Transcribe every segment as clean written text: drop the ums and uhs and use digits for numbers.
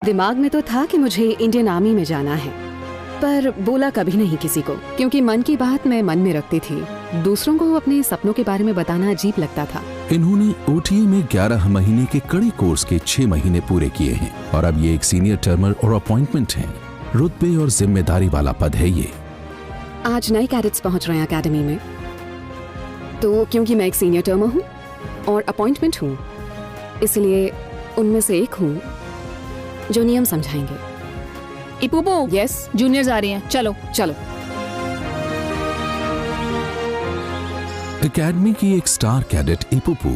दिमाग में तो था कि मुझे इंडियन आर्मी में जाना है, पर बोला कभी नहीं किसी को, क्योंकि मन की बात मैं मन में रखती थी। दूसरों को अपने सपनों के बारे में बताना अजीब लगता था। इन्होंने OTA में 11 महीने के कड़े कोर्स के 6 महीने पूरे किए हैं और अब ये एक सीनियर टर्मर और अपॉइंटमेंट है। रुतबे और जिम्मेदारी वाला पद है ये। आज नए कैडेट्स पहुंच रहे हैं अकेडमी में, तो क्योंकि मैं एक सीनियर टर्मर हूँ और अपॉइंटमेंट हूँ, इसलिए उनमें से एक हूँ जो नियम समझाएंगे। इपुपू, यस, जूनियर्स आ रही हैं, चलो चलो। एकेडमी की एक स्टार कैडेट इपुपू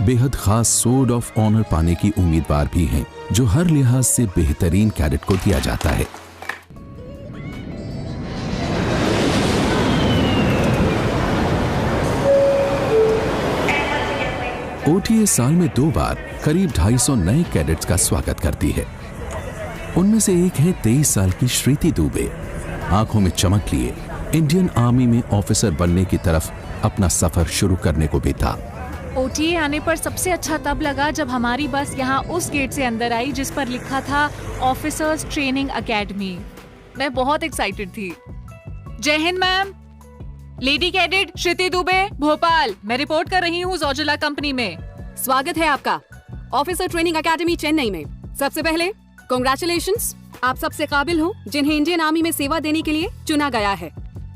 बेहद खास सोर्ड ऑफ ऑनर पाने की उम्मीदवार भी हैं, जो हर लिहाज से बेहतरीन कैडेट को दिया जाता है। OTA साल में 2 बार करीब 250 नए कैडेट्स का स्वागत करती है। उनमें से एक है 23 साल की श्रीति दुबे। आंखों में चमक लिए इंडियन आर्मी में ऑफिसर बनने की तरफ अपना सफर शुरू करने को बेता। OTA आने पर सबसे अच्छा तब लगा जब हमारी बस यहाँ उस गेट से अंदर आई जिस पर लिखा था ऑफिसर्स ट्रेनिंग अकेडमी। मैं बहुत एक्साइटेड थी। जय Hind ma'am. Lady cadet Shriti Dubey, Bhopal. मैं रिपोर्ट कर रही हूँ जोजिला कंपनी में। स्वागत है आपका ऑफिसर ट्रेनिंग अकेडमी चेन्नई में। सबसे पहले कांग्रेचुलेशंस, आप सबसे काबिल हो जिन्हें इंडियन आर्मी में सेवा देने के लिए चुना गया है।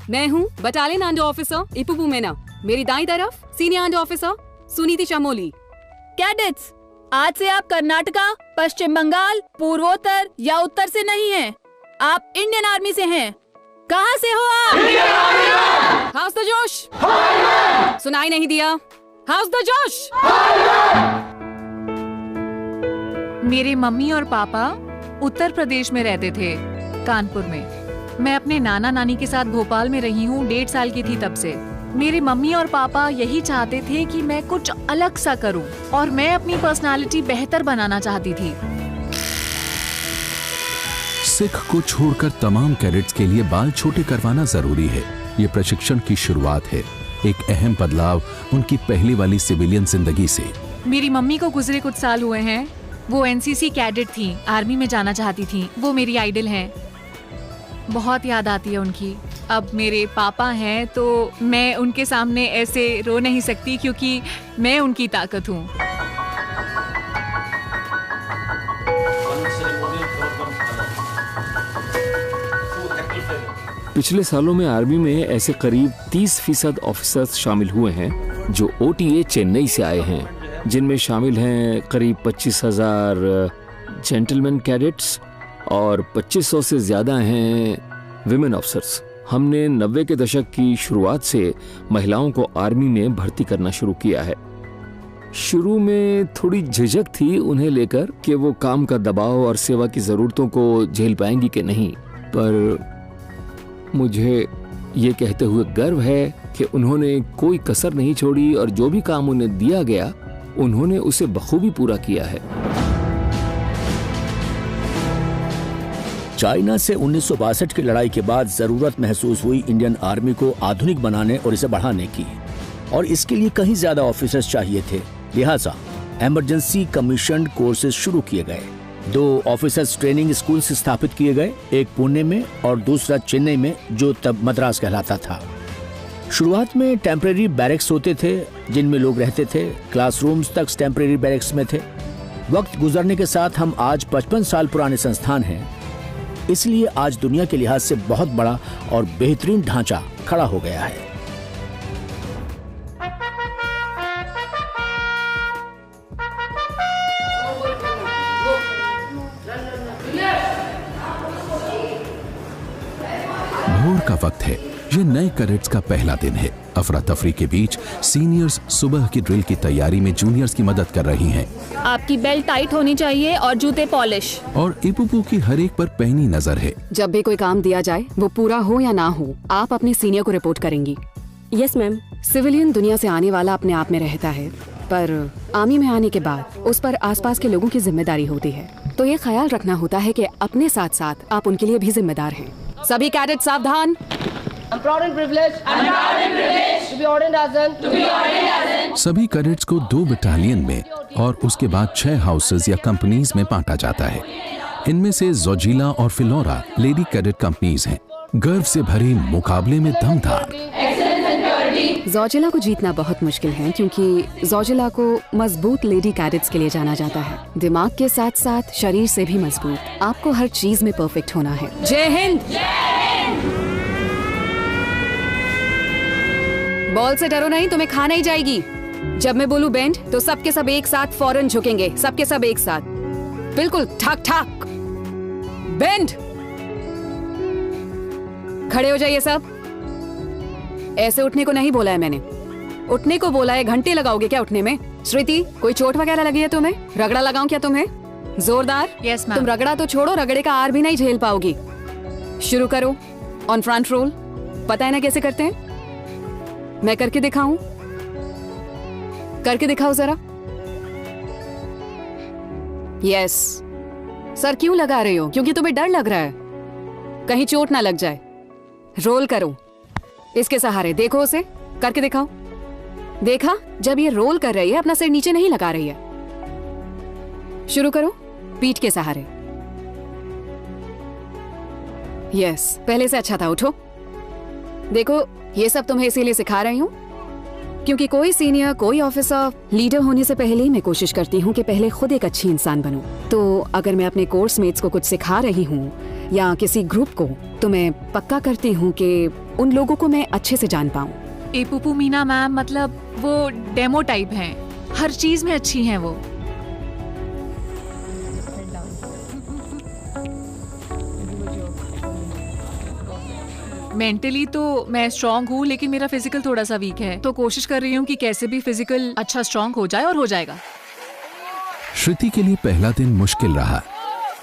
मैं हूँ बटालियन अंडर ऑफिसर इपुपू मेना। मेरी दाईं तरफ senior under officer Suniti Chamoli. Cadets, आज से आप कर्नाटका, पश्चिम बंगाल, पूर्वोत्तर या उत्तर से नहीं हैं। आप इंडियन आर्मी से हैं। कहाँ से हो आप? हाउस द जोश। सुनाई नहीं दिया? हाउस द जोश। मेरे मम्मी और पापा उत्तर प्रदेश में रहते थे, कानपुर में। मैं अपने नाना नानी के साथ भोपाल में रही हूँ 1.5 साल की थी तब से। मेरे मम्मी और पापा यही चाहते थे कि मैं कुछ अलग सा करूँ और मैं अपनी पर्सनालिटी बेहतर बनाना चाहती थी। सिख को छोड़कर तमाम कैडेट्स के लिए बाल छोटे करवाना जरूरी है। ये प्रशिक्षण की शुरुआत है, एक अहम बदलाव उनकी पहली वाली सिविलियन जिंदगी से। मेरी मम्मी को गुजरे कुछ साल हुए हैं। वो NCC कैडेट थी, आर्मी में जाना चाहती थी। वो मेरी आइडल हैं। बहुत याद आती है उनकी। अब मेरे पापा हैं तो मैं उनके सामने ऐसे रो नहीं सकती, क्योंकि मैं उनकी ताकत हूँ। पिछले सालों में आर्मी में ऐसे करीब 30% ऑफिसर्स शामिल हुए हैं जो OTA चेन्नई से आए हैं, जिनमें शामिल हैं करीब 25,000 जेंटलमैन कैडेट्स और 2500 से ज्यादा हैं विमेन ऑफिसर्स। हमने 90 के दशक की शुरुआत से महिलाओं को आर्मी में भर्ती करना शुरू किया है। शुरू में थोड़ी झिझक थी उन्हें लेकर कि वो काम का दबाव और सेवा की जरूरतों को झेल पाएंगी कि नहीं, पर मुझे ये कहते हुए गर्व है कि उन्होंने कोई कसर नहीं छोड़ी और जो भी काम उन्हें दिया गया उन्होंने उसे बखूबी पूरा किया है। चाइना से 1962 की लड़ाई के बाद जरूरत महसूस हुई इंडियन आर्मी को आधुनिक बनाने और इसे बढ़ाने की, और इसके लिए कहीं ज्यादा ऑफिसर्स चाहिए थे। लिहाजा इमरजेंसी कमीशन कोर्सेज शुरू किए गए। 2 ऑफिसर्स ट्रेनिंग स्कूल्स स्थापित किए गए, एक पुणे में और दूसरा चेन्नई में, जो तब मद्रास कहलाता था। शुरुआत में टेम्परेरी बैरक्स होते थे जिनमें लोग रहते थे। क्लासरूम्स तक टेम्परेरी बैरक्स में थे। वक्त गुजरने के साथ हम आज 55 साल पुराने संस्थान हैं, इसलिए आज दुनिया के लिहाज से बहुत बड़ा और बेहतरीन ढांचा खड़ा हो गया है। भोर का वक्त है। ये नए कैडेट्स का पहला दिन है। अफरा तफरी के बीच सीनियर्स सुबह की ड्रिल की तैयारी में जूनियर्स की मदद कर रही हैं। आपकी बेल्ट टाइट होनी चाहिए और जूते पॉलिश। और इपुपू की हर एक पर पैनी नजर है। जब भी कोई काम दिया जाए, वो पूरा हो या ना हो, आप अपने सीनियर को रिपोर्ट करेंगी। Yes ma'am. सिविलियन दुनिया से आने वाला अपने आप में रहता है, पर आर्मी में आने के बाद उस पर आसपास के लोगों की जिम्मेदारी होती है। तो ये ख्याल रखना होता है कि अपने साथ साथ आप उनके लिए भी जिम्मेदार हैं। सभी कैडेट सावधान। सभी कैडेट्स को 2 बटालियन में और उसके बाद 6 हाउसेज या कंपनीज में बांटा जाता है। इनमें से जोजिला और फिलोरा लेडी कैडेट कंपनीज हैं। गर्व से भरे मुकाबले में दमदार। जोजिला को जीतना बहुत मुश्किल है क्योंकि जोजिला को मजबूत लेडी कैडेट्स के लिए जाना जाता है। दिमाग के साथ साथ शरीर से भी मजबूत। आपको हर चीज में परफेक्ट होना है। जय हिंद। बॉल से डरो नहीं, तुम्हें खा नहीं जाएगी। जब मैं बोलूं बेंड तो सबके सब एक साथ फौरन झुकेंगे, सबके सब एक साथ, बिल्कुल ठाक ठाक। बेंड। खड़े हो जाइए सब। ऐसे उठने को नहीं बोला है मैंने, उठने को बोला है। घंटे लगाओगे क्या उठने में? श्रुति, कोई चोट वगैरह लगी है तुम्हें? रगड़ा लगाऊं क्या तुम्हें? जोरदार। Yes, ma'am. तुम रगड़ा तो छोड़ो, रगड़े का आर भी नहीं झेल पाओगी। शुरू करो। On front roll. पता है ना कैसे करते हैं? मैं करके दिखाऊं? करके दिखाओ जरा। यस। सर क्यों लगा रही हो? क्योंकि तुम्हें डर लग रहा है कहीं चोट ना लग जाए। रोल करो इसके सहारे। देखो उसे करके दिखाओ। देखा? जब ये रोल कर रही है अपना सिर नीचे नहीं लगा रही है। शुरू करो पीठ के सहारे। यस, पहले से अच्छा था। उठो। देखो, ये सब तुम्हें इसीलिए सिखा रही हूं क्योंकि कोई सीनियर, कोई ऑफिसर, लीडर होने से पहले ही मैं कोशिश करती हूँ कि पहले खुद एक अच्छी इंसान बनूं। तो अगर मैं अपने कोर्स मेट्स को कुछ सिखा रही हूँ या किसी ग्रुप को, तो मैं पक्का करती हूँ कि उन लोगों को मैं अच्छे से जान पाऊँ। ए पुपू मीना मैम मतलब वो डेमो टाइप हैं, हर चीज में अच्छी हैं वो। मेंटली तो मैं स्ट्रांग हूँ लेकिन मेरा फिजिकल थोड़ा सा वीक है, तो कोशिश कर रही हूँ कि कैसे भी फिजिकल अच्छा स्ट्रांग हो जाए, और हो जाएगा। श्रुति के लिए पहला दिन मुश्किल रहा।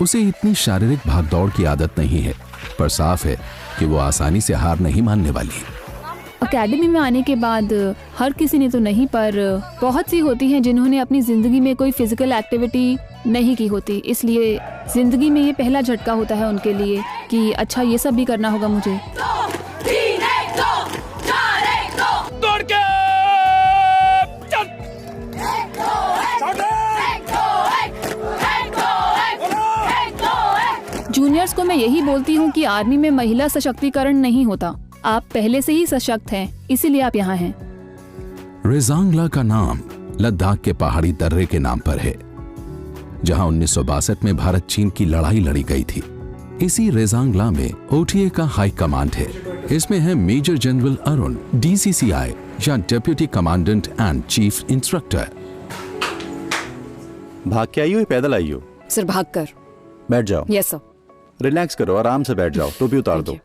उसे इतनी शारीरिक भागदौड़ की आदत नहीं है, पर साफ है कि वो आसानी से हार नहीं मानने वाली। अकेडमी में आने के बाद हर किसी ने तो नहीं, पर बहुत सी होती हैं जिन्होंने अपनी जिंदगी में कोई फिजिकल एक्टिविटी नहीं की होती, इसलिए जिंदगी में ये पहला झटका होता है उनके लिए कि अच्छा ये सब भी करना होगा मुझे। जूनियर्स को मैं यही बोलती हूँ कि आर्मी में महिला सशक्तिकरण नहीं होता, आप पहले से ही सशक्त हैं, इसीलिए आप यहाँ हैं। रेजांगला का नाम लद्दाख के पहाड़ी दर्रे के नाम पर है, जहां 1962 में भारत चीन की लड़ाई लड़ी गई थी। इसी रेजांगला में ओटीए का हाई कमांड है। इसमें है मेजर जनरल अरुण, डीसीसीआई या deputy commandant and chief instructor. भाग के आई हो या पैदल आई हो? सर भाग कर। बैठ जाओ। Yes sir. रिलैक्स करो, आराम से बैठ जाओ। टोपी उतार दो।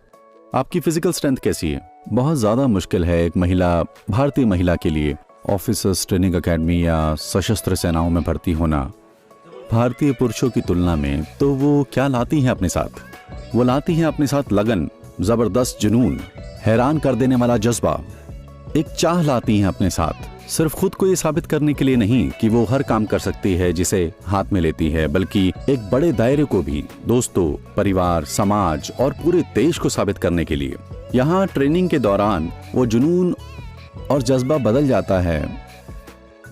आपकी फिजिकल स्ट्रेंथ कैसी है? बहुत ज्यादा मुश्किल है एक महिला, भारतीय महिला के लिए ऑफिसर्स ट्रेनिंग एकेडमी या सशस्त्र सेनाओं में भर्ती होना। भारतीय पुरुषों की तुलना में तो वो क्या लाती हैं अपने साथ? वो लाती हैं अपने साथ लगन, जबरदस्त जुनून, हैरान कर देने वाला जज्बा, एक चाह लाती हैं अपने साथ। सिर्फ खुद को ये साबित करने के लिए नहीं कि वो हर काम कर सकती है जिसे हाथ में लेती है, बल्कि एक बड़े दायरे को भी, दोस्तों, परिवार, समाज और पूरे देश को साबित करने के लिए। यहाँ ट्रेनिंग के दौरान वो जुनून और जज्बा बदल जाता है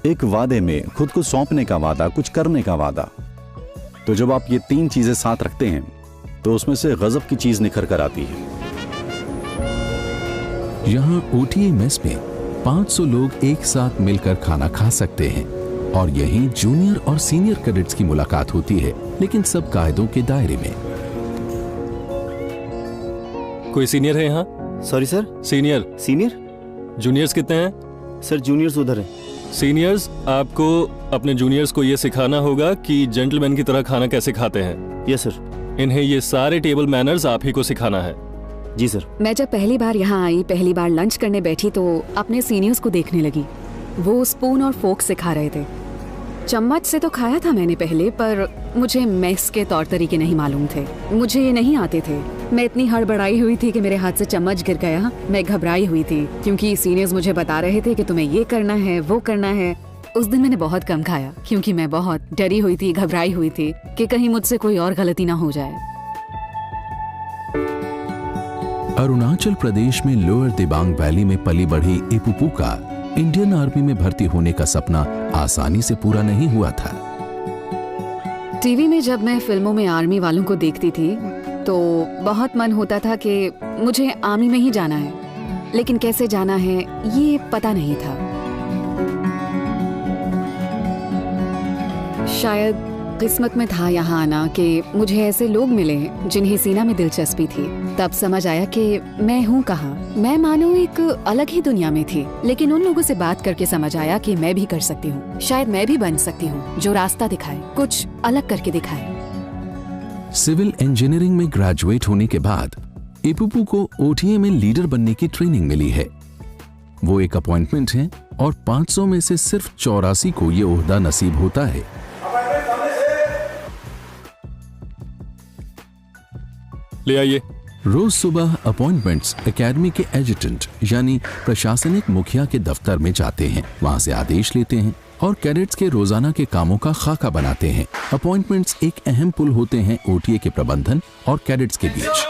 एक वादे में, खुद को सौंपने का वादा, कुछ करने का वादा। तो जब आप ये तीन चीजें साथ रखते हैं तो उसमें से गजब की चीज निखर कर आती है। यहाँ ओटीए मेस में 500 लोग एक साथ मिलकर खाना खा सकते हैं और यहीं जूनियर और सीनियर कैडेट्स की मुलाकात होती है, लेकिन सब कायदों के दायरे में। कोई सीनियर है यहाँ? Sorry sir. सीनियर? जूनियर्स कितने हैं? सर जूनियर्स उधर है। सीनियर्स, आपको अपने जूनियर्स को ये सिखाना होगा कि जेंटलमैन की तरह खाना कैसे खाते हैं। Yes sir. इन्हें ये सारे टेबल मैनर्स आप ही को सिखाना है। जी सर। मैं जब पहली बार यहाँ आई, पहली बार लंच करने बैठी तो अपने सीनियर्स को देखने लगी। वो स्पून और फोर्क से खा रहे थे। चम्मच से तो खाया था मैंने पहले, पर मुझे मेस के तौर तरीके नहीं मालूम थे, मुझे ये नहीं आते थे। मैं इतनी हड़बड़ाई हुई थी कि मेरे हाथ से चम्मच गिर गया। मैं घबराई हुई थी क्योंकि सीनियर्स मुझे बता रहे थे कि तुम्हें ये करना है, वो करना है। उस दिन मैंने बहुत कम खाया क्योंकि मैं बहुत डरी हुई थी, घबराई हुई थी कि कहीं मुझसे कोई और गलती ना हो जाए। अरुणाचल प्रदेश में लोअर दिबांग वैली में पली बढ़ी एपुपू का इंडियन आर्मी में भर्ती होने का सपना आसानी से पूरा नहीं हुआ था। टीवी में जब मैं फिल्मों में आर्मी वालों को देखती थी तो बहुत मन होता था कि मुझे आर्मी में ही जाना है, लेकिन कैसे जाना है ये पता नहीं था। शायद किस्मत में था यहाँ आना कि मुझे ऐसे लोग मिले जिन्हें सीना में दिलचस्पी थी। तब समझ आया कि मैं हूँ कहाँ। मैं मानो एक अलग ही दुनिया में थी, लेकिन उन लोगों से बात करके समझ आया कि मैं भी कर सकती हूँ। शायद मैं भी बन सकती हूँ जो रास्ता दिखाए, कुछ अलग करके दिखाए। सिविल इंजीनियरिंग में ग्रेजुएट होने के बाद इपुपू को ओटीए में लीडर बनने की ट्रेनिंग मिली है। वो एक अपॉइंटमेंट है और 500 में से सिर्फ 84 को ये ओहदा नसीब होता है। ले आइए। रोज सुबह अपॉइंटमेंट्स एकेडमी के एजुटेंट यानी प्रशासनिक मुखिया के दफ्तर में जाते हैं, वहां से आदेश लेते हैं और कैडेट्स के रोजाना के कामों का खाका बनाते हैं। अपॉइंटमेंट्स एक अहम पुल होते हैं ओटीए के प्रबंधन और कैडेट्स के बीच।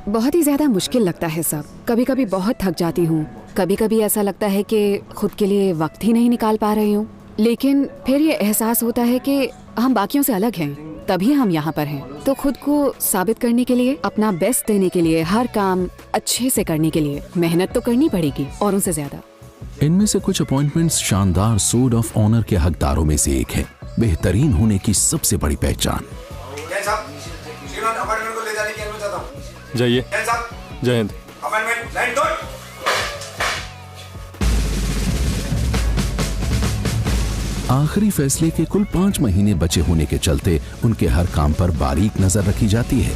बहुत ही ज्यादा मुश्किल लगता है सब। कभी कभी बहुत थक जाती हूँ, कभी कभी ऐसा लगता है कि खुद के लिए वक्त ही नहीं निकाल पा रही हूँ, लेकिन फिर ये एहसास होता है कि हम बाकियों से अलग हैं, तभी हम यहाँ पर हैं। तो खुद को साबित करने के लिए, अपना बेस्ट देने के लिए, हर काम अच्छे से करने के लिए मेहनत तो करनी पड़ेगी और उनसे ज्यादा। इनमें से कुछ अपॉइंटमेंट्स शानदार सोर्ड ऑफ ऑनर के हकदारों में से एक है, बेहतरीन होने की सबसे बड़ी पहचान। जाइए। जय हिंद। आखिरी फैसले के कुल 5 महीने बचे होने के चलते उनके हर काम पर बारीक नजर रखी जाती है।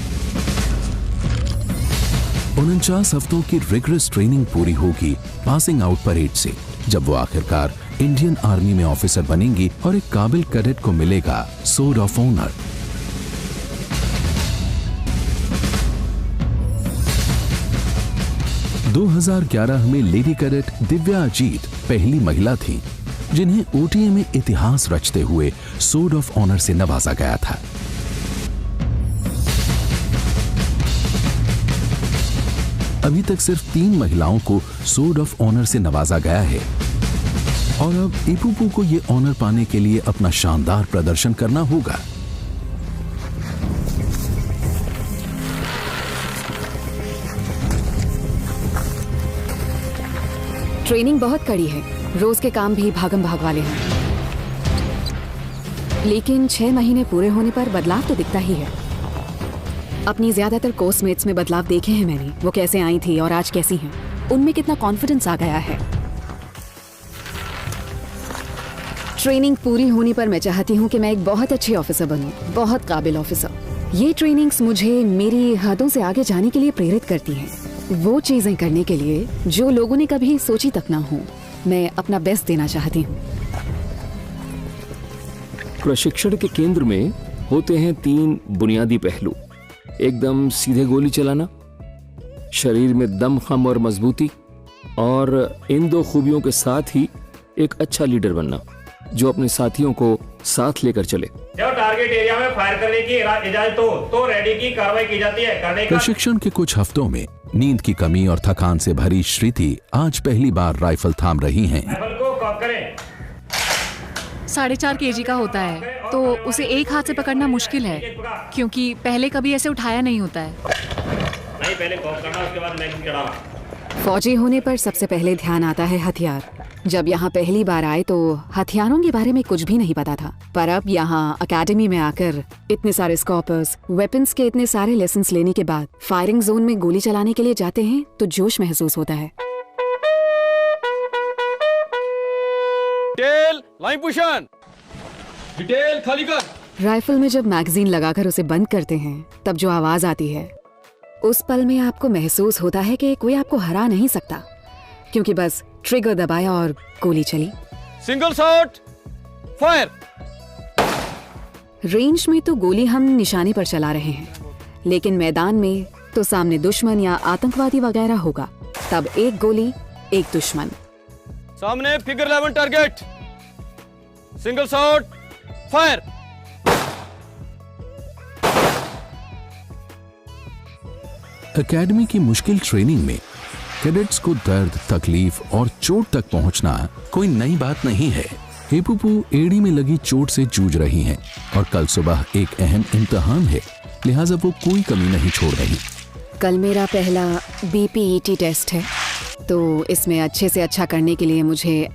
49 हफ्तों की रिगरस ट्रेनिंग पूरी होगी पासिंग आउट परेड से, जब वो आखिरकार इंडियन आर्मी में ऑफिसर बनेंगी और एक काबिल कैडेट को मिलेगा सोर्ड ऑफ ऑनर। – 2011 में लेडी कैडेट दिव्या अजीत पहली महिला थी जिन्हें ओटीए में इतिहास रचते हुए सोर्ड ऑफ ऑनर से नवाजा गया था। अभी तक सिर्फ 3 महिलाओं को सोर्ड ऑफ ऑनर से नवाजा गया है और अब इपुपू को ये ऑनर पाने के लिए अपना शानदार प्रदर्शन करना होगा। ट्रेनिंग बहुत कड़ी है, रोज के काम भी भागम भाग वाले हैं, लेकिन 6 महीने पूरे होने पर बदलाव तो दिखता ही है। अपनी ज्यादातर कोर्समेट्स में बदलाव देखे हैं मैंने, वो कैसे आई थी और आज कैसी हैं, उनमें कितना कॉन्फिडेंस आ गया है। ट्रेनिंग पूरी होने पर मैं चाहती हूँ कि मैं एक बहुत अच्छे ऑफिसर बनूं, बहुत काबिल ऑफिसर। ये ट्रेनिंग्स मुझे मेरी हदों से आगे जाने के लिए प्रेरित करती हैं, वो चीजें करने के लिए जो लोगों ने कभी सोची तक ना हो। मैं अपना बेस्ट देना चाहती हूँ। प्रशिक्षण के केंद्र में होते हैं 3 बुनियादी पहलू। एकदम सीधे गोली चलाना, शरीर में दमखम और मजबूती, और इन 2 खूबियों के साथ ही एक अच्छा लीडर बनना जो अपने साथियों को साथ लेकर चले। जब टारगेट एरिया में फायर करने की इजाजत हो तो रेडी की कार्रवाई की जाती है। करने का प्रशिक्षण के कुछ हफ्तों में नींद की कमी और थकान से भरी श्रीति आज पहली बार राइफल थाम रही हैं। राइफल को कॉक करें। 4.5 kg का होता है तो उसे एक हाथ से पकड़ना मुश्किल है, क्योंकि पहले कभी ऐसे उठाया नहीं होता है। नहीं, पहले कॉक करना, उसके बाद मैगजीन चढ़ाना। फौजी होने पर सबसे पहले ध्यान आता है हथियार। जब यहाँ पहली बार आए तो हथियारों के बारे में कुछ भी नहीं पता था, पर अब यहाँ एकेडमी में आकर इतने सारे स्कॉपर्स, वेपन्स के इतने सारे लेसन्स लेने के बाद फायरिंग जोन में गोली चलाने के लिए जाते हैं तो जोश महसूस होता है। डिटेल लाइन पोजीशन, डिटेल खाली कर। राइफल में जब मैगजीन लगाकर उसे बंद करते हैं तब जो आवाज आती है, उस पल में आपको महसूस होता है कि कोई आपको हरा नहीं सकता, क्योंकि बस ट्रिगर दबाया और गोली चली। Single shot, fire. रेंज में तो गोली हम निशाने पर चला रहे हैं, लेकिन मैदान में तो सामने दुश्मन या आतंकवादी वगैरह होगा, तब एक गोली एक दुश्मन। सामने figure 11 target, single shot, fire. Academy की मुश्किल ट्रेनिंग में कैडेट्स को दर्द, तकलीफ और चोट तक पहुंचना कोई नई बात नहीं है। एपुपू एड़ी में लगी चोट से जूझ रही हैं और कल सुबह एक अहम इम्तिहान है, लिहाजा वो कोई कमी नहीं छोड़ रही। कल मेरा पहला BPET टेस्ट है, तो इसमें अच्छे से अच्छा करने के लिए मुझे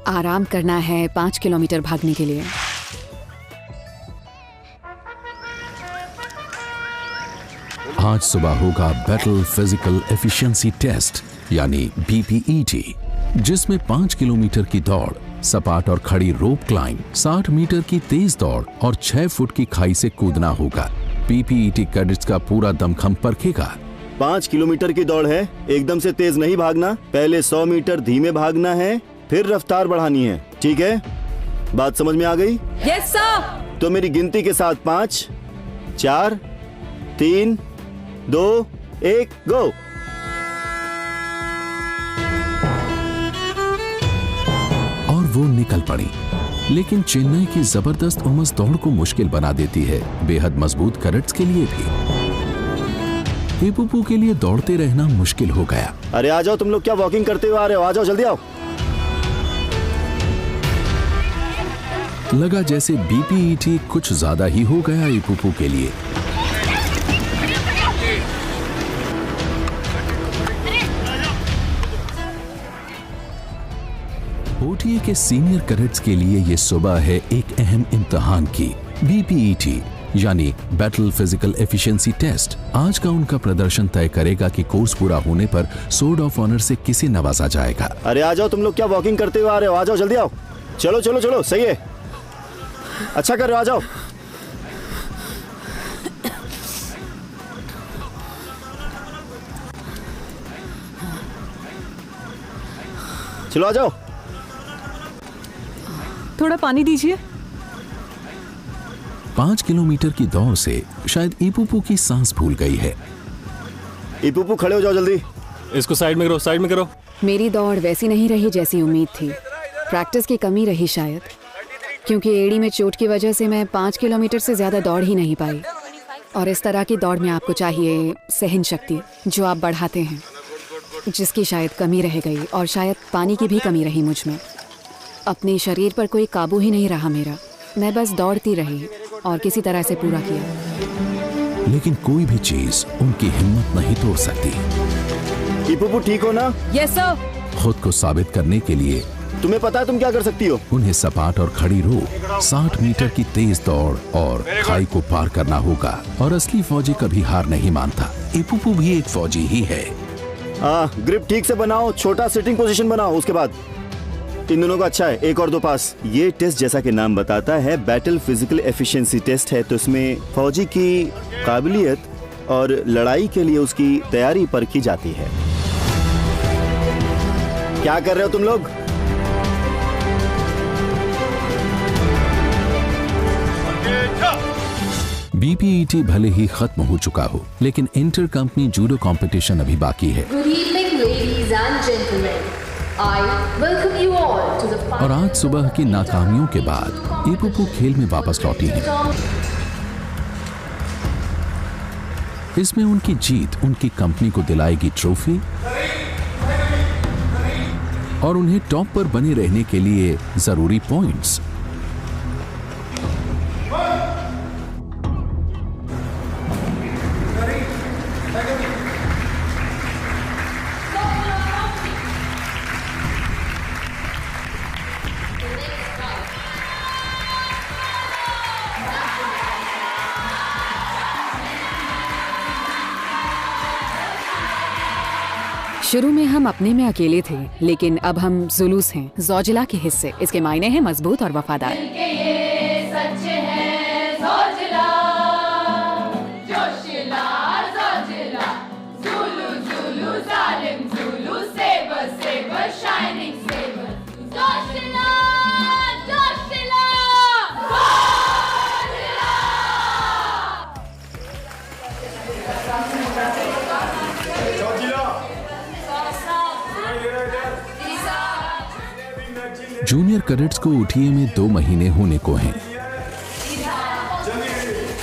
आराम करना है 5 किलोमीटर भागने के लिए। आज सुबह होगा बैटल फिजिकल एफिशिएंसी टेस्ट यानी BPET, जिसमें 5 किलोमीटर की दौड़, सपाट और खड़ी रोप क्लाइंब, 60 मीटर की तेज दौड़ और 6 फुट की खाई से कूदना होगा। BPET कैडेट्स का पूरा दमखम परखेगा। 5 किलोमीटर की दौड़ है, एकदम से तेज नहीं भागना, पहले 100 मीटर धीमे भागना है, फिर रफ्तार बढ़ानी है, ठीक है? बात समझ में आ गई? Yes sir. तो मेरी गिनती के साथ 5, 4, 3, 2, 1, गो। और वो निकल पड़ी, लेकिन चेन्नई की जबरदस्त उमस दौड़ को मुश्किल बना देती है, बेहद मजबूत कैडेट्स के लिए भी। एपुपू के लिए दौड़ते रहना मुश्किल हो गया। अरे आ जाओ, तुम लोग क्या वॉकिंग करते हुए आ रहे हो? आ जाओ, जल्दी आओ। लगा जैसे BPET कुछ ज्यादा ही हो गया एपुपू के लिए। OTA के सीनियर कैडेट्स के लिए ये सुबह है एक अहम इम्तिहान की। BPET यानी बैटल फिजिकल एफिशिएंसी टेस्ट। आज का उनका प्रदर्शन तय करेगा कि कोर्स पूरा होने पर सोर्ड ऑफ ऑनर से किसे नवाजा जाएगा। अरे आ जाओ, तुम लोग क्या वॉकिंग करते हुए आ रहे हो? आ जाओ, जल्दी आओ। चलो चलो चलो, सही है, अच्छा कर रहे हो, आ जाओ। चलो आ जाओ। थोड़ा पानी दीजिए। 5 किलोमीटर की दौड़ से शायद एपुपू की सांस भूल गई है। एपुपू खड़े हो जाओ जल्दी। इसको साइड में करो, साइड में करो। मेरी दौड़ वैसी नहीं रही जैसी उम्मीद थी। प्रैक्टिस की कमी रही शायद, क्योंकि एड़ी में चोट की वजह से मैं 5 किलोमीटर से ज्यादा दौड़ ही नहीं पाई। और इस तरह की दौड़ में आपको चाहिए सहन शक्ति, जो आप बढ़ाते हैं, जिसकी शायद कमी रह गई। और शायद पानी की भी कमी रही मुझ में। अपने शरीर पर कोई काबू ही नहीं रहा मेरा। मैं बस दौड़ती रही और किसी तरह से पूरा किया। लेकिन कोई भी चीज उनकी हिम्मत नहीं तोड़ सकती। एपुपू ठीक हो ना? Yes sir. खुद को साबित करने के लिए तुम्हें पता है तुम क्या कर सकती हो? उन्हें सपाट और खड़ी रोप, 60 मीटर की तेज दौड़ और खाई को पार करना होगा। और असली फौजी कभी हार नहीं मानता। एपुपू भी एक फौजी ही है। ग्रिप ठीक से बनाओ, छोटा सिटिंग पोजीशन बनाओ। उसके बाद इन दोनों का अच्छा है, 1 और 2 पास। ये टेस्ट जैसा कि नाम बताता है बैटल फिजिकल एफिशिएंसी टेस्ट है, तो इसमें फौजी की काबिलियत और लड़ाई के लिए उसकी तैयारी परखी जाती है। क्या कर रहे हो तुम लोग? BPET भले ही खत्म हो चुका हो, लेकिन इंटर कंपनी जूडो कंपटीशन अभी बाकी है। Good evening, ladies and gentlemen. I welcome you all to the और आज सुबह की नाकामियों के बाद एपुपू खेल में वापस लौटी हैं। इसमें उनकी जीत उनकी कंपनी को दिलाएगी ट्रॉफी और उन्हें टॉप पर बने रहने के लिए जरूरी पॉइंट्स। शुरू में हम अपने में अकेले थे, लेकिन अब हम जुलूस हैं, ज़ौजिला के हिस्से। इसके मायने हैं मजबूत और वफादार। जूनियर कैडेट्स को OTA में 2 महीने होने को हैं।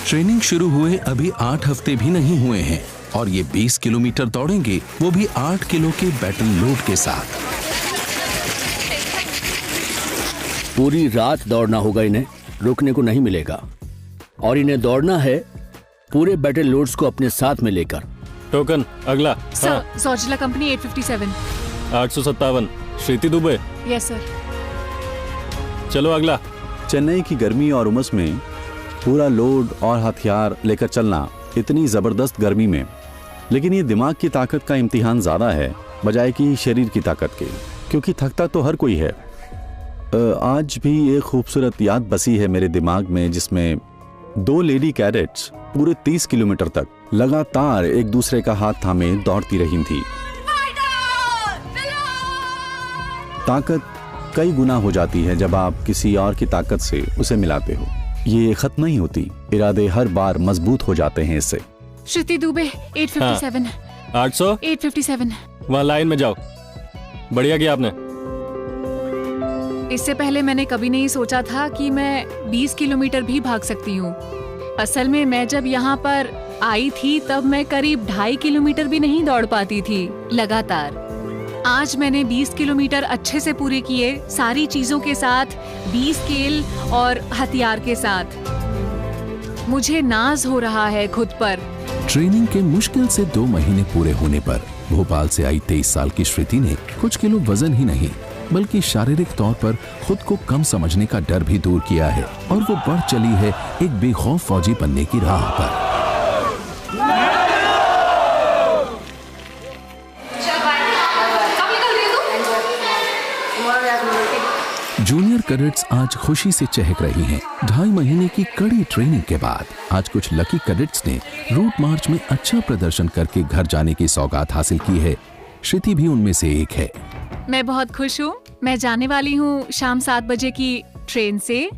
ट्रेनिंग शुरू हुए अभी 8 हफ्ते भी नहीं हुए हैं और ये 20 किलोमीटर दौड़ेंगे, वो भी 8 किलो के बैटल लोड के साथ। पूरी रात दौड़ना होगा इन्हें, रुकने को नहीं मिलेगा। और इन्हें दौड़ना है पूरे बैटल लोड्स को अपने साथ में लेकर। टोकन अगला। Sir, Zoji La company 857। 857 Shriti Dubey. Yes sir. चलो अगला। चेन्नई की गर्मी और उमस में पूरा लोड और हथियार लेकर चलना इतनी जबरदस्त गर्मी में, लेकिन ये दिमाग की ताकत का इम्तिहान ज्यादा है बजाय कि शरीर की ताकत के, क्योंकि थकता तो हर कोई है। आज भी एक खूबसूरत याद बसी है मेरे दिमाग में, जिसमें 2 लेडी कैडेट्स पूरे 30 किलोमीटर तक लगातार एक दूसरे का हाथ थामे दौड़ती रही थी। ताकत कई गुना हो जाती है जब आप किसी और की ताकत से उसे मिलाते हो। ये खत्म नहीं होती, इरादे हर बार मजबूत हो जाते हैं इससे। श्रुति दुबे 857। 800 857। वहाँ लाइन में जाओ। बढ़िया किया आपने। इससे पहले मैंने कभी नहीं सोचा था कि मैं 20 किलोमीटर भी भाग सकती हूँ। असल में मैं जब यहाँ पर आई थी तब मैं करीब 2.5 किलोमीटर भी नहीं दौड़ पाती थी लगातार। आज मैंने 20 किलोमीटर अच्छे से पूरे किए, सारी चीजों के साथ, 20 स्केल और हथियार के साथ। मुझे नाज हो रहा है खुद पर। ट्रेनिंग के मुश्किल से 2 महीने पूरे होने पर भोपाल से आई 23 साल की श्रुति ने कुछ किलो वजन ही नहीं बल्कि शारीरिक तौर पर खुद को कम समझने का डर भी दूर किया है, और वो बढ़ चली है एक बेखौफ फौजी बनने की राह पर। जूनियर कैडेट्स आज खुशी से चहक रही हैं। 2.5 महीने की कड़ी ट्रेनिंग के बाद आज कुछ लकी कैडेट्स ने रूट मार्च में अच्छा प्रदर्शन करके घर जाने की सौगात हासिल की है। श्रुति भी उनमें से एक है। मैं बहुत खुश हूँ। मैं जाने वाली हूँ शाम 7 बजे की ट्रेन से।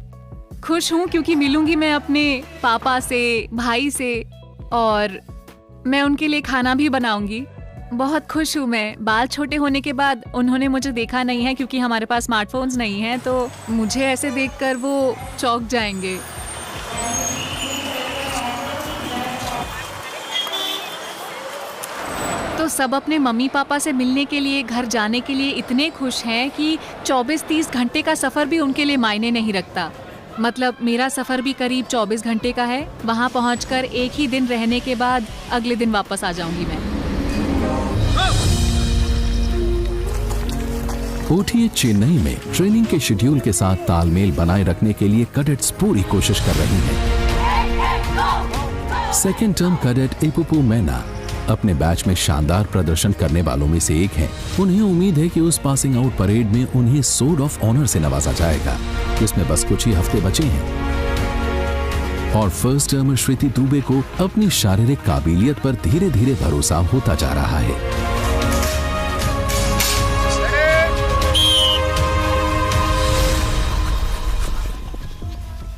खुश हूँ क्योंकि मिलूंगी मैं अपने पापा से, भाई से, और मैं उनके लिए खाना भी बनाऊंगी। बहुत खुश हूँ मैं। बाल छोटे होने के बाद उन्होंने मुझे देखा नहीं है क्योंकि हमारे पास स्मार्टफोन्स नहीं हैं, तो मुझे ऐसे देखकर वो चौंक जाएंगे। तो सब अपने मम्मी पापा से मिलने के लिए, घर जाने के लिए इतने खुश हैं कि 24-30 घंटे का सफ़र भी उनके लिए मायने नहीं रखता। मतलब मेरा सफ़र भी करीब 24 घंटे का है। वहाँ पहुँचकर एक ही दिन रहने के बाद अगले दिन वापस आ जाऊंगी मैं। ओटीए चेन्नई में ट्रेनिंग के शेड्यूल के साथ तालमेल बनाए रखने के लिए कैडेट्स पूरी कोशिश कर रही हैं। सेकेंड टर्म कैडेट एपुपू मैना अपने बैच में शानदार प्रदर्शन करने वालों में से एक हैं। उन्हें उम्मीद है कि उस पासिंग आउट परेड में उन्हें सोर्ड ऑफ ऑनर से नवाजा जाएगा, जिसमें बस कुछ ही हफ्ते बचे हैं। और फर्स्ट टर्मर श्रुति दुबे को अपनी शारीरिक काबिलियत पर धीरे धीरे भरोसा होता जा रहा है।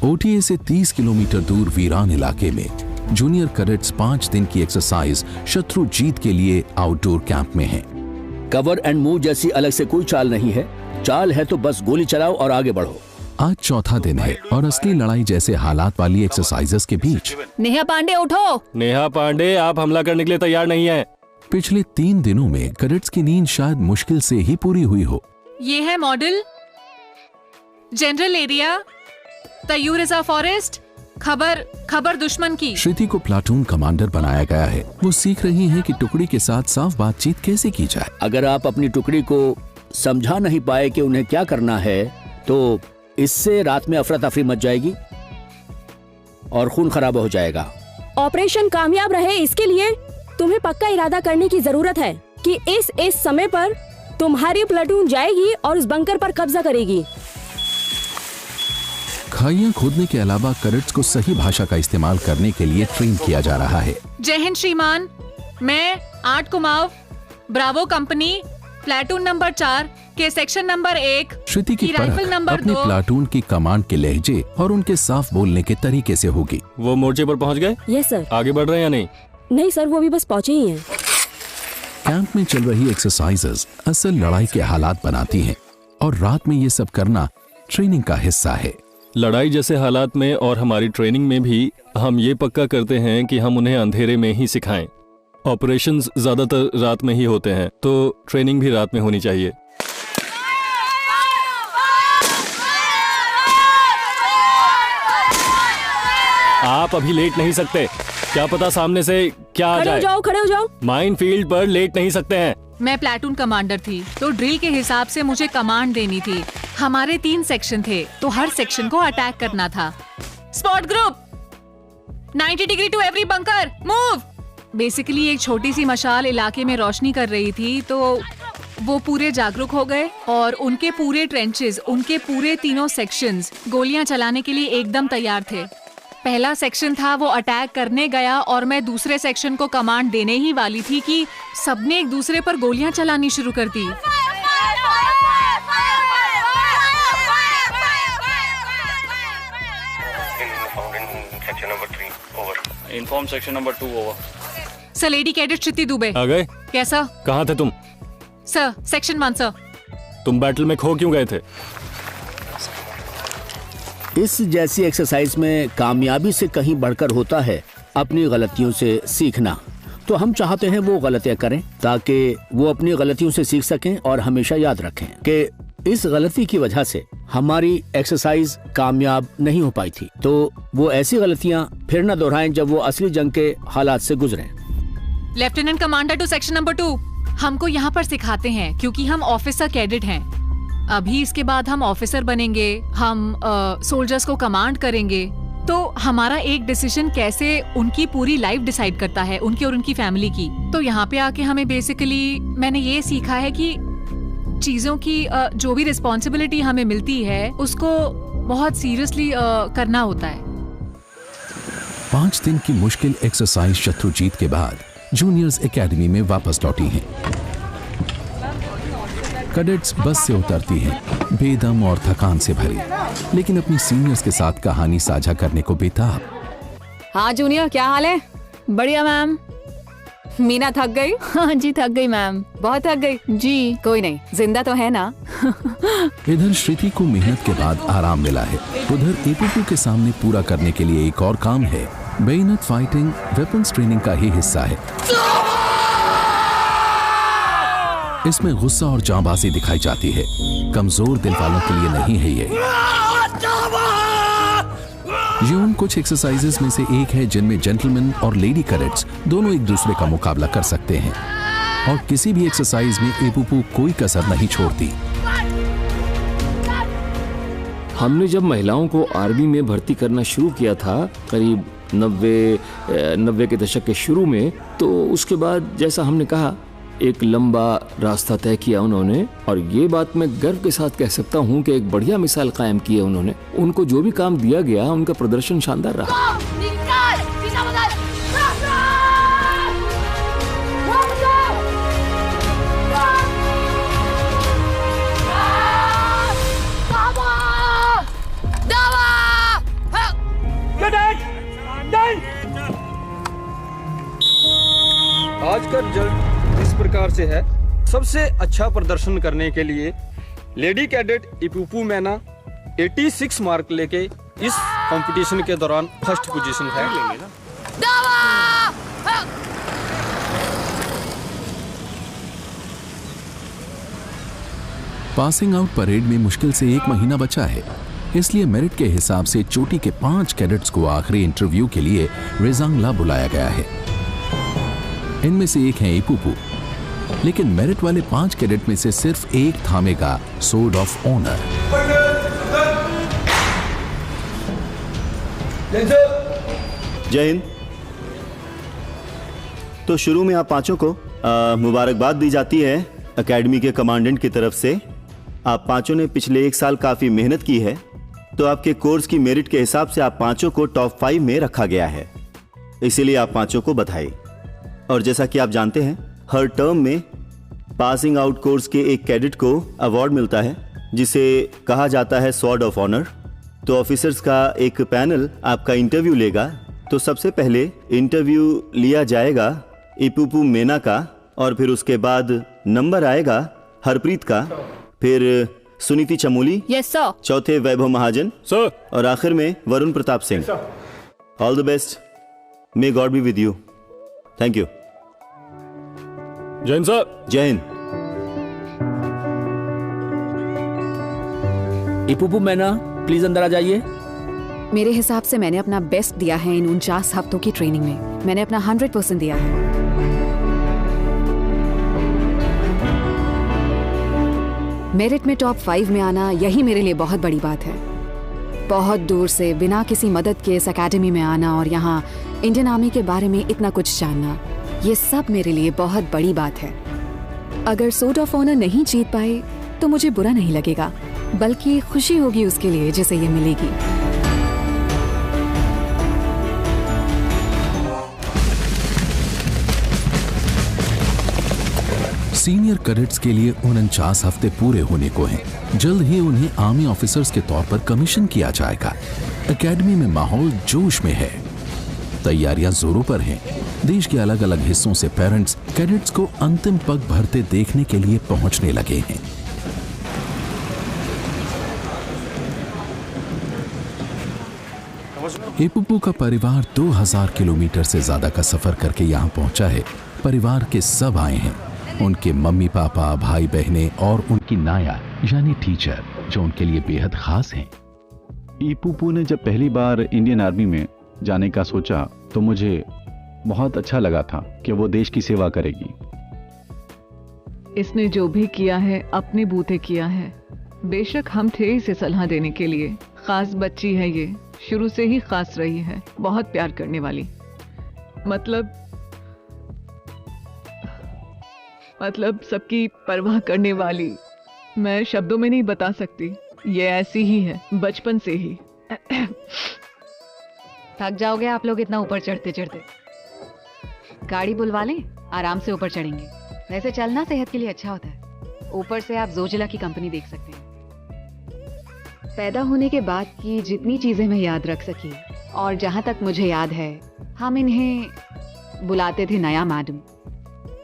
ओटीए से 30 किलोमीटर दूर वीरान इलाके में जूनियर कैडेट्स 5 दिन की एक्सरसाइज शत्रु जीत के लिए आउटडोर कैंप में हैं। कवर एंड मूव जैसी अलग से कोई चाल नहीं है। चाल है तो बस गोली चलाओ और आगे बढ़ो। आज चौथा दिन है और असली लड़ाई जैसे हालात वाली एक्सरसाइजेस के बीच नेहा पांडे उठो। नेहा पांडे, आप हमला करने के लिए तैयार नहीं हैं। पिछले 3 दिनों में कैडेट्स की नींद शायद मुश्किल से ही पूरी हुई हो। ये है model, general area, Tayur reserve forest, खबर दुश्मन की। श्रुति को प्लाटून कमांडर बनाया गया है। वो सीख रही हैं कि टुकड़ी के साथ साफ बातचीत कैसे की जाए। अगर आप अपनी टुकड़ी को समझा नहीं पाए कि उन्हें क्या करना है, तो इससे रात में अफरा तफरी मच जाएगी और खून खराब हो जाएगा। ऑपरेशन कामयाब रहे इसके लिए तुम्हें पक्का इरादा करने की जरूरत है कि इस समय पर तुम्हारी प्लाटून जाएगी और उस बंकर पर कब्जा करेगी। खाइयां खोदने के अलावा कैडेट्स को सही भाषा का इस्तेमाल करने के लिए ट्रेन किया जा रहा है। जय हिंद श्रीमान, मैं 8 Kumaon Bravo company platoon number 4 के सेक्शन नंबर 1 श्रुति की राइफल नंबर अपने 2 प्लाटून की कमांड के लहजे और उनके साफ बोलने के तरीके से होगी। वो मोर्चे पर पहुंच गए? Yes sir. आगे बढ़ रहे हैं या नहीं? नहीं सर, वो भी बस पहुंचे ही हैं। कैंप में चल रही एक्सरसाइजेस असल लड़ाई के हालात बनाती हैं और रात में ये सब करना ट्रेनिंग का हिस्सा है। लड़ाई जैसे हालात में और हमारी ट्रेनिंग में भी हम ये पक्का करते हैं कि हम उन्हें अंधेरे में ही सिखाएं। ऑपरेशंस ज्यादातर रात में ही होते हैं, तो ट्रेनिंग भी रात में होनी चाहिए। आप अभी लेट नहीं सकते, क्या पता सामने से क्या आ जाए। खड़े हो जाओ। माइन फील्ड पर लेट नहीं सकते हैं। मैं प्लेटून कमांडर थी तो ड्रिल के हिसाब से मुझे कमांड देनी थी। हमारे 3 सेक्शन थे तो हर सेक्शन को अटैक करना था। Spot group 90 degree to every bunker move. Basically एक छोटी सी मशाल इलाके में रोशनी कर रही थी तो वो पूरे जागरूक हो गए और उनके पूरे ट्रेंचेस, उनके पूरे तीनों सेक्शंस गोलियां चलाने के लिए एकदम तैयार थे। पहला सेक्शन था वो अटैक करने गया और मैं दूसरे सेक्शन को कमांड देने ही वाली थी कि सबने एक दूसरे पर गोलियां चलानी शुरू कर दी। Inform section number 2 over. Sir lady cadet Shruti Dubey आ गए? कैसा? कहाँ थे तुम? Sir section 1 sir. तुम बैटल में खो क्यों गए थे? इस जैसी एक्सरसाइज में कामयाबी से कहीं बढ़कर होता है अपनी गलतियों से सीखना। तो हम चाहते हैं वो गलतियां करें ताकि वो अपनी गलतियों से सीख सकें और हमेशा याद रखें कि इस गलती की वजह से हमारी एक्सरसाइज कामयाब नहीं हो पाई थी। तो वो ऐसी गलतियां फिर न दोहराएं जब वो असली जंग के हालात से गुजरें। Lieutenant commander to section number 2, हमको यहाँ पर सिखाते हैं क्योंकि हम ऑफिसर कैडेट हैं। अभी इसके बाद हम ऑफिसर बनेंगे, हम सोल्जर्स को कमांड करेंगे। तो हमारा एक डिसीजन कैसे उनकी पूरी लाइफ डिसाइड करता है, उनकी और उनकी फैमिली की। तो यहाँ पे आके हमें बेसिकली मैंने ये सीखा है कि चीजों की जो भी रिस्पॉन्सिबिलिटी हमें मिलती है उसको बहुत सीरियसली करना होता है। 5 दिन की मुश्किल एक्सरसाइज शत्रुजीत के बाद जूनियर्स एकेडमी में वापस लौटी हैं। कैडेट्स बस से उतरती हैं, बेदम और थकान से भरी, लेकिन अपनी सीनियर्स के साथ कहानी साझा करने को बेताब। हाँ जूनियर, क्या हाल है? बढ़िया मैम। मीना थक गई? हाँ जी थक गई मैम, बहुत थक गई जी। कोई नहीं, जिंदा तो है ना। इधर श्रुति को मेहनत के बाद आराम मिला है। उधर एपीपी के सामने पूरा करने के लिए एक और काम है। बेइनेट फाइटिंग वेपन्स ट्रेनिंग का ही हिस्सा है। इसमें गुस्सा और जांबाजी दिखाई जाती है। कमजोर दिल वालों के लिए नहीं है ये उन कुछ एक्सरसाइजेस में से एक है जिनमें जेंटलमैन और लेडी कैडेट्स दोनों एक दूसरे का मुकाबला कर सकते हैं और किसी भी एक्सरसाइज में एपुपू कोई कसर नहीं छोड़ती। हमने जब महिलाओं को आर्मी में भर्ती करना शुरू किया था करीब 90 के दशक के शुरू में, तो उसके बाद जैसा हमने कहा एक लंबा रास्ता तय किया उन्होंने, और ये बात मैं गर्व के साथ कह सकता हूँ कि एक बढ़िया मिसाल कायम की है उन्होंने। उनको जो भी काम दिया गया उनका प्रदर्शन शानदार रहा। आज का रिजल्ट इस प्रकार से है। सबसे अच्छा प्रदर्शन करने के लिए लेडी कैडेट इपुपू मैना 86 मार्क लेके इस कंपटीशन के दौरान फर्स्ट पोजीशन है। पासिंग आउट परेड में मुश्किल से 1 महीना बचा है, इसलिए मेरिट के हिसाब से चोटी के 5 कैडेट्स को आखिरी इंटरव्यू के लिए रेजांगला बुलाया गया है। इनमें से एक है इपुपू, लेकिन मेरिट वाले 5 कैडेट में से सिर्फ एक थामेगा सोर्ड ऑफ ऑनर। जय हिंद। तो शुरू में आप पांचों को मुबारकबाद दी जाती है एकेडमी के कमांडेंट की तरफ से। आप पांचों ने पिछले 1 साल काफी मेहनत की है, तो आपके कोर्स की मेरिट के हिसाब से आप पांचों को टॉप 5 में रखा गया है, इसीलिए आप पांचों को बधाई। और जैसा कि आप जानते हैं, हर टर्म में पासिंग आउट कोर्स के एक कैडेट को अवार्ड मिलता है जिसे कहा जाता है स्वॉर्ड ऑफ ऑनर। तो ऑफिसर्स का एक पैनल आपका इंटरव्यू लेगा। तो सबसे पहले इंटरव्यू लिया जाएगा इपुपू मेना का, और फिर उसके बाद नंबर आएगा हरप्रीत का, फिर सुनीति चमोली, यस सर, चौथे वैभव महाजन सर, और आखिर में Varun Pratap Singh. All the best, may God be with you. Thank you. जय हिंद सर। जय हिंद। इपुपू मैना प्लीज अंदर आ जाइए। मेरे हिसाब से मैंने अपना बेस्ट दिया है इन 49 हफ्तों की ट्रेनिंग में। मैंने अपना 100% दिया है। मेरिट में टॉप 5 में आना यही मेरे लिए बहुत बड़ी बात है। बहुत दूर से बिना किसी मदद के इस एकेडमी में आना और यहाँ इंडियन आर्मी के बारे में इतना कुछ जानना, ये सब मेरे लिए बहुत बड़ी बात है। अगर सोर्ड ऑफ ऑनर नहीं जीत पाए तो मुझे बुरा नहीं लगेगा, बल्कि खुशी होगी उसके लिए जिसे ये मिलेगी। सीनियर कैडेट्स के लिए 49 हफ्ते पूरे होने को हैं। जल्द ही उन्हें आर्मी ऑफिसर्स के तौर पर कमीशन किया जाएगा। एकेडमी में माहौल जोश में है, तैयारियां जोरों पर हैं। देश के अलग अलग हिस्सों से पेरेंट्स कैडेट्स को अंतिम पग भरते देखने के लिए पहुंचने लगे हैं। एपुपू का परिवार 2000 किलोमीटर से ज्यादा का सफर करके यहाँ पहुंचा है। परिवार के सब आए हैं, उनके मम्मी पापा, भाई बहनें और उनकी नाया यानी टीचर, जो उनके लिए बेहद खास हैं। ईपुपू ने जब पहली बार इंडियन आर्मी में जाने का सोचा तो मुझे बहुत अच्छा लगा था कि वो देश की सेवा करेगी। इसने जो भी किया है अपने बूते किया है। बेशक हम थे इसे सलाह देने के लिए। खास बच्ची है ये, शुरू से ही खास रही है, बहुत प्यार करने वाली। मतलब सबकी परवाह करने वाली। मैं शब्दों में नहीं बता सकती, ये ऐसी ही है बचपन से ही। थक जाओगे आप लोग इतना ऊपर चढ़ते चढ़ते। गाड़ी बुलवा लें, आराम से ऊपर चढ़ेंगे। वैसे चलना सेहत के लिए अच्छा होता है। ऊपर से आप जोजिला की कंपनी देख सकते हैं। पैदा होने के बाद की जितनी चीजें मैं याद रख सकी, और जहां तक मुझे याद है हम इन्हें बुलाते थे नया मैडम।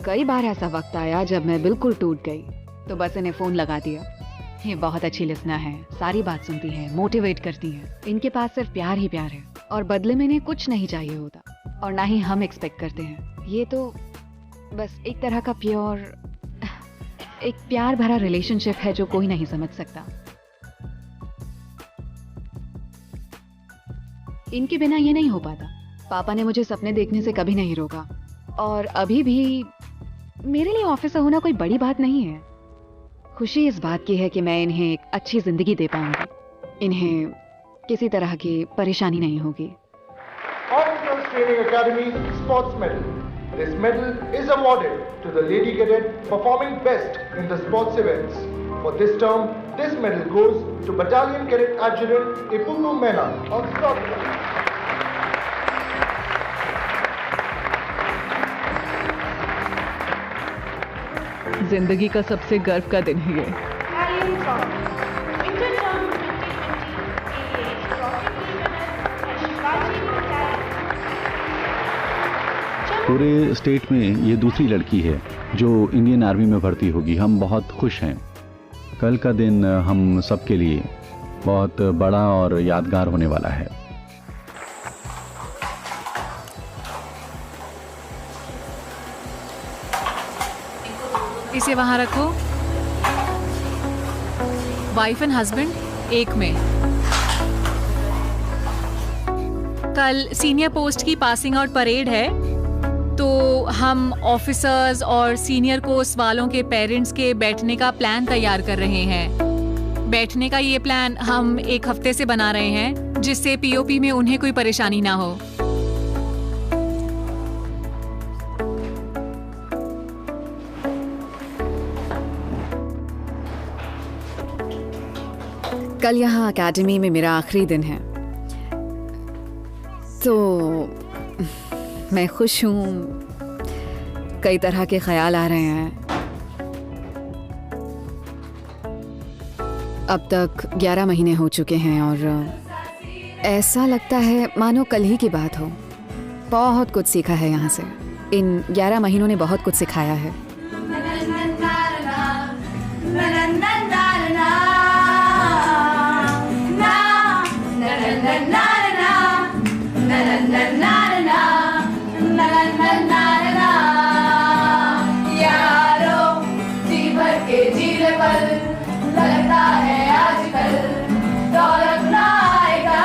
कई बार ऐसा वक्त आया जब मैं बिल्कुल टूट गई, तो बस इन्हें फोन लगा दिया। ये बहुत अच्छी लिसनर है, सारी बात सुनती है, मोटिवेट करती है। इनके पास सिर्फ प्यार ही प्यार है, और बदले में इन्हें कुछ नहीं चाहिए होता, और ना ही हम एक्सपेक्ट करते हैं। ये तो बस एक तरह का एक प्यार भरा रिलेशनशिप है जो कोई नहीं समझ सकता। इनके बिना ये नहीं हो पाता। पापा ने मुझे सपने देखने से कभी नहीं रोका, और अभी भी मेरे लिए ऑफिसर होना कोई बड़ी बात नहीं है। खुशी इस बात की है कि मैं इन्हें एक अच्छी जिंदगी दे पाऊंगी। इन्हें किसी तरह की परेशानी नहीं होगी। Officers Training Academy Sports Medal. This medal is awarded to the lady cadet performing best in the sports events. For this term, this medal goes to Battalion Cadet Adjutant Ipupu Mena of Scotland. जिंदगी का सबसे गर्व का दिन है ये। पूरे state में ये दूसरी लड़की है जो इंडियन आर्मी में भर्ती होगी। हम बहुत खुश हैं। कल का दिन हम सबके लिए बहुत बड़ा और यादगार होने वाला है। इसे वहां रखो। वाइफ एंड हस्बैंड एक में। कल सीनियर पोस्ट की पासिंग आउट परेड है, तो हम ऑफिसर्स और सीनियर कोर्स वालों के पेरेंट्स के बैठने का प्लान तैयार कर रहे हैं। बैठने का ये प्लान हम 1 हफ्ते से बना रहे हैं, जिससे पीओपी में उन्हें कोई परेशानी ना हो। कल यहाँ एकेडमी में मेरा आखिरी दिन है, तो मैं खुश हूँ। कई तरह के ख्याल आ रहे हैं। अब तक 11 महीने हो चुके हैं और ऐसा लगता है मानो कल ही की बात हो। बहुत कुछ सीखा है यहाँ से। इन 11 महीनों ने बहुत कुछ सिखाया है। लगता है आजकल दौलत ना आएगा।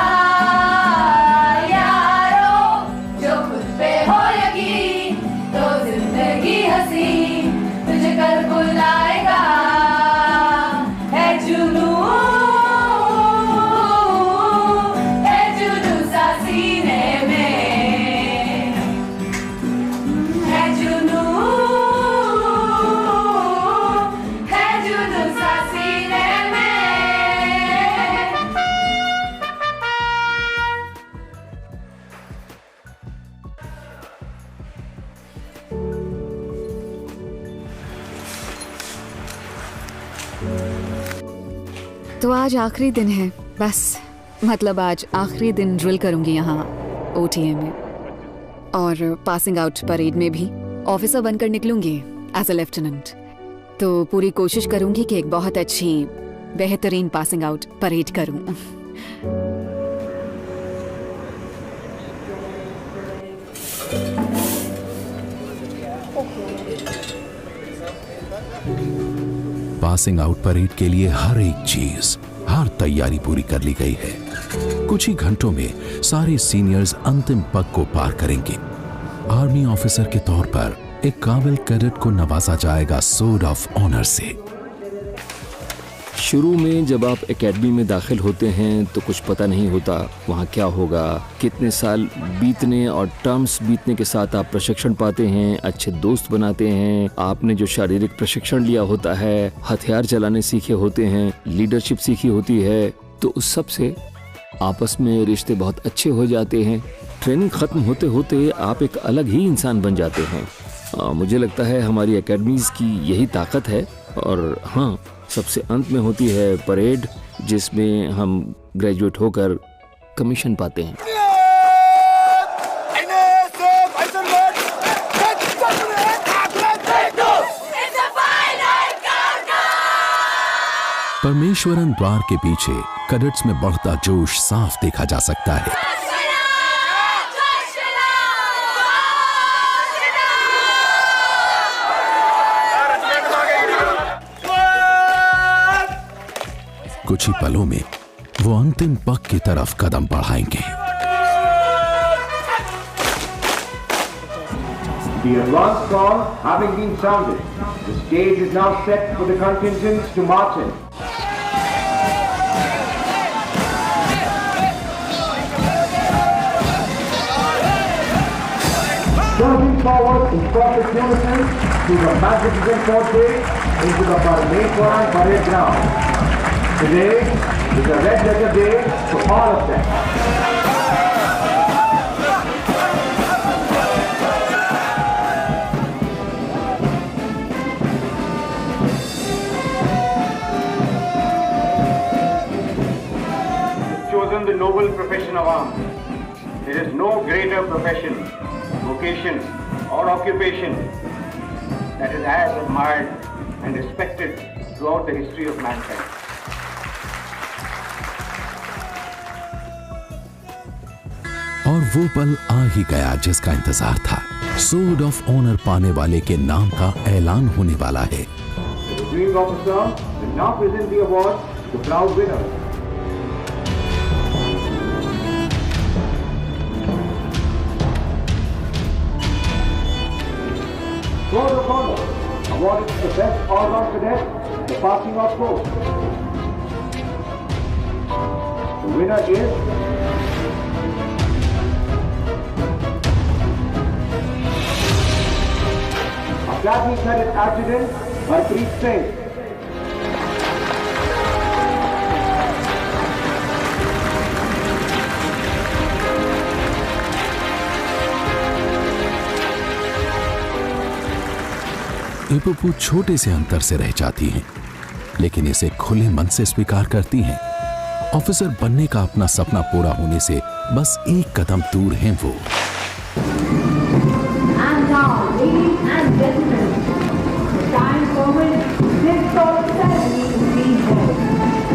तो आज आखिरी दिन है, बस मतलब आज आखिरी दिन ड्रिल करूंगी यहाँ OTA में, और पासिंग आउट परेड में भी ऑफिसर बनकर निकलूंगी एज अ लेफ्टिनेंट। तो पूरी कोशिश करूंगी कि एक बहुत अच्छी बेहतरीन पासिंग आउट परेड करूं। पासिंग आउट परेड के लिए हर एक चीज, हर तैयारी पूरी कर ली गई है। कुछ ही घंटों में सारे सीनियर्स अंतिम पग को पार करेंगे। आर्मी ऑफिसर के तौर पर एक काबिल कैडेट को नवाजा जाएगा सोर्ड ऑफ ऑनर से। शुरू में जब आप एकेडमी में दाखिल होते हैं तो कुछ पता नहीं होता वहाँ क्या होगा, कितने साल बीतने और टर्म्स बीतने के साथ आप प्रशिक्षण पाते हैं, अच्छे दोस्त बनाते हैं, आपने जो शारीरिक प्रशिक्षण लिया होता है, हथियार चलाने सीखे होते हैं, लीडरशिप सीखी होती है, तो उस सब से आपस में रिश्ते बहुत अच्छे हो जाते हैं। ट्रेनिंग ख़त्म होते होते आप एक अलग ही इंसान बन जाते हैं। मुझे लगता है हमारी एकेडमीज़ की यही ताकत है। और हाँ, सबसे अंत में होती है परेड, जिसमें हम ग्रेजुएट होकर कमीशन पाते हैं। परमेश्वरन द्वार के पीछे कैडेट्स में बढ़ता जोश साफ देखा जा सकता है। कुछ ही पलों में वो अंतिम पग की तरफ कदम बढ़ाएंगे। The advance call having been sounded, the stage is now set for the contingents to march in. Charging forward in perfect unison to the magnificent portrait into the Parmeshwaran parade ground. Today is a red letter day for all of them. Chosen the noble profession of arms. There is no greater profession, vocation, or occupation that is as admired and respected throughout the history of mankind. और वो पल आ ही गया जिसका इंतजार था। Sword of honour पाने वाले के नाम का ऐलान होने वाला है। Green officer will now present the award to proud winner. Sword of Honor awarded to the best all-round cadet, the passing out course. The winner is Academy Cadet Adjutant Harpreet Singh. इपुपू छोटे से अंतर से रह जाती हैं, लेकिन इसे खुले मन से स्वीकार करती हैं। ऑफिसर बनने का अपना सपना पूरा होने से बस एक कदम दूर हैं वो। And now, ladies and gentlemen, the time for which this sort of ceremony is being held.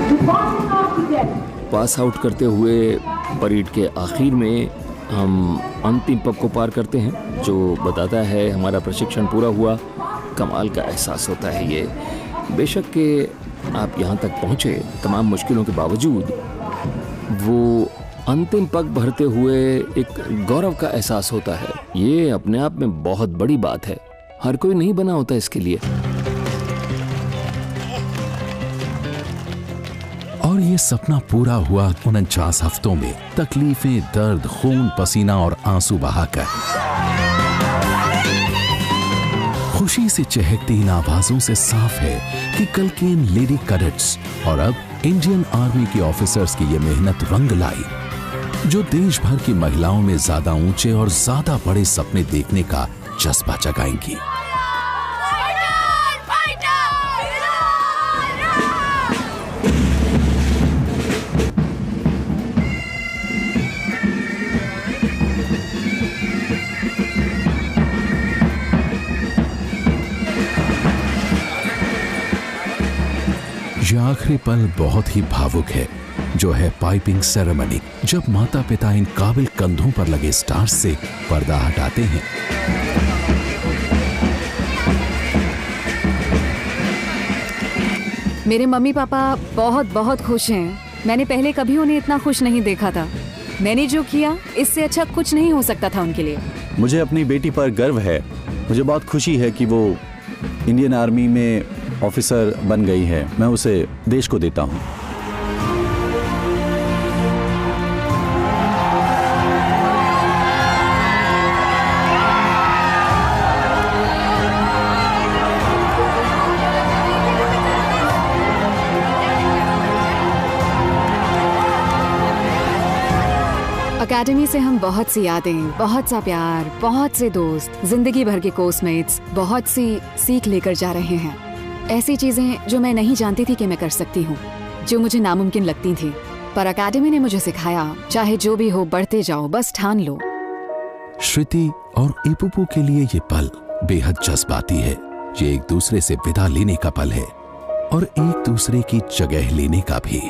To passing out the death. Pass out करते हुए परेड के आखिर में हम अंतिम पग को पार करते हैं, जो बताता है हमारा प्रशिक्षण पूरा हुआ। कमाल का एहसास होता है ये। बेशक कि आप यहाँ तक पहुँचे तमाम मुश्किलों के बावजूद, वो अंतिम पग भरते हुए एक गौरव का एहसास होता है। ये अपने आप में बहुत बड़ी बात है, हर कोई नहीं बना होता इसके लिए। और ये सपना पूरा हुआ 49 हफ्तों में, तकलीफें, दर्द, खून, पसीना और आंसू बहाकर। खुशी से चहकती इन आवाजों से साफ है कि कल के इन लेडी कैडेट्स और अब इंडियन आर्मी के ऑफिसर्स की ये मेहनत रंग लाई, जो देश भर की महिलाओं में ज्यादा ऊंचे और ज्यादा बड़े सपने देखने का जज्बा जगाएंगी। ये आखिरी पल बहुत ही भावुक है, जो है पाइपिंग सेरेमनी, जब माता पिता इन काबिल कंधों पर लगे स्टार्स से पर्दा हटाते हैं। मेरे मम्मी पापा बहुत बहुत खुश हैं। मैंने पहले कभी उन्हें इतना खुश नहीं देखा था। मैंने जो किया इससे अच्छा कुछ नहीं हो सकता था उनके लिए। मुझे अपनी बेटी पर गर्व है। मुझे बहुत खुशी है कि वो इंडियन आर्मी में ऑफिसर बन गई है। मैं उसे देश को देता हूँ। अकेडमी से हम बहुत सी यादें, बहुत सा प्यार, बहुत से दोस्त, जिंदगी भर के कोर्समेट्स, बहुत सी सीख लेकर जा रहे हैं। ऐसी चीजें जो मैं नहीं जानती थी कि मैं कर सकती हूँ, जो मुझे नामुमकिन लगती थी, पर अकेडमी ने मुझे सिखाया, चाहे जो भी हो बढ़ते जाओ, बस ठान लो। श्रुति और इपुपू के लिए ये पल बेहद जज्बाती है। ये एक दूसरे से विदा लेने का पल है और एक दूसरे की जगह लेने का भी।